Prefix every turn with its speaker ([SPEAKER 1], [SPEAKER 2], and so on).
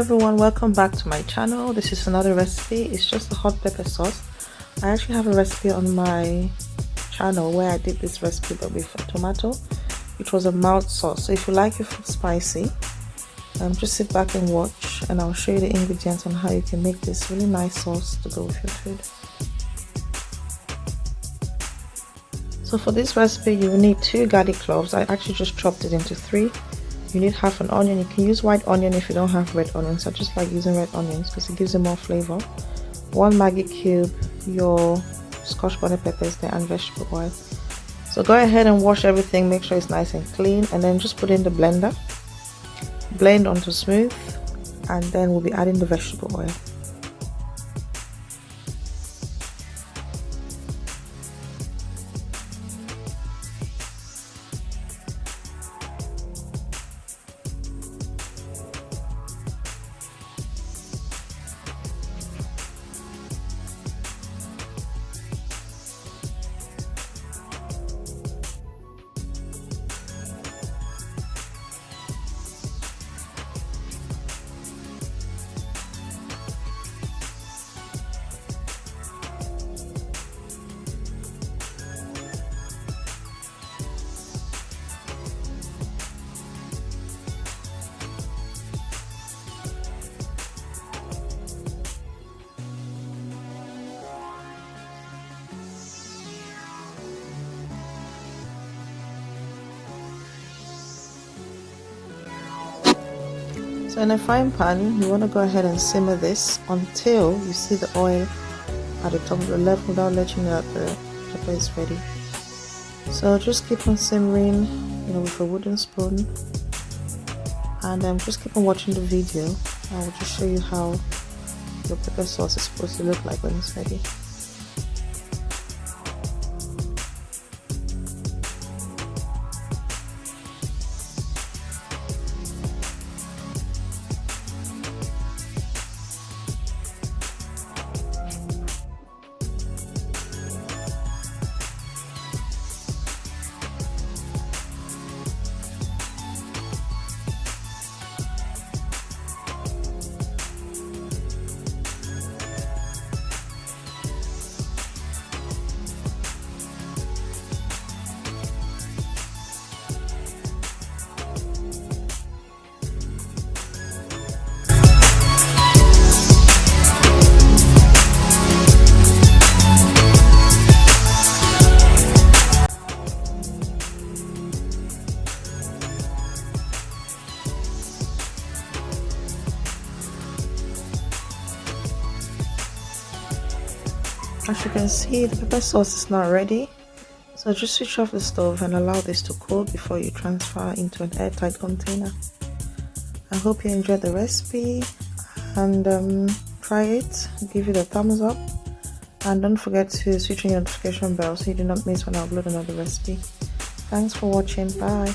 [SPEAKER 1] everyone, welcome back to my channel. This is another recipe. It's just a hot pepper sauce. I actually have a recipe on my channel where I did this recipe but with tomato, which was a mild sauce. So if you like your food spicy, just sit back and watch, and I'll show you the ingredients on how you can make this really nice sauce to go with your food. So for this recipe you will need 2 garlic cloves. I actually just chopped it into 3. You need half an onion. You can use white onion if you don't have red onions. I just like using red onions because it gives it more flavor. 1 maggi cube, your scotch bonnet peppers there, and vegetable oil. So go ahead and wash everything, make sure it's nice and clean, and then just put it in the blender, blend onto smooth, and then we'll be adding the vegetable oil. So in a frying pan, you want to go ahead and simmer this until you see the oil at the top of the level without letting know that the pepper is ready. So just keep on simmering, with a wooden spoon, and just keep on watching the video. I will just show you how your pepper sauce is supposed to look like when it's ready. As you can see, the pepper sauce is not ready, so just switch off the stove and allow this to cool before you transfer into an airtight container. I hope you enjoyed the recipe, and try it, give it a thumbs up, and don't forget to switch on your notification bell so you do not miss when I upload another recipe. Thanks for watching. Bye.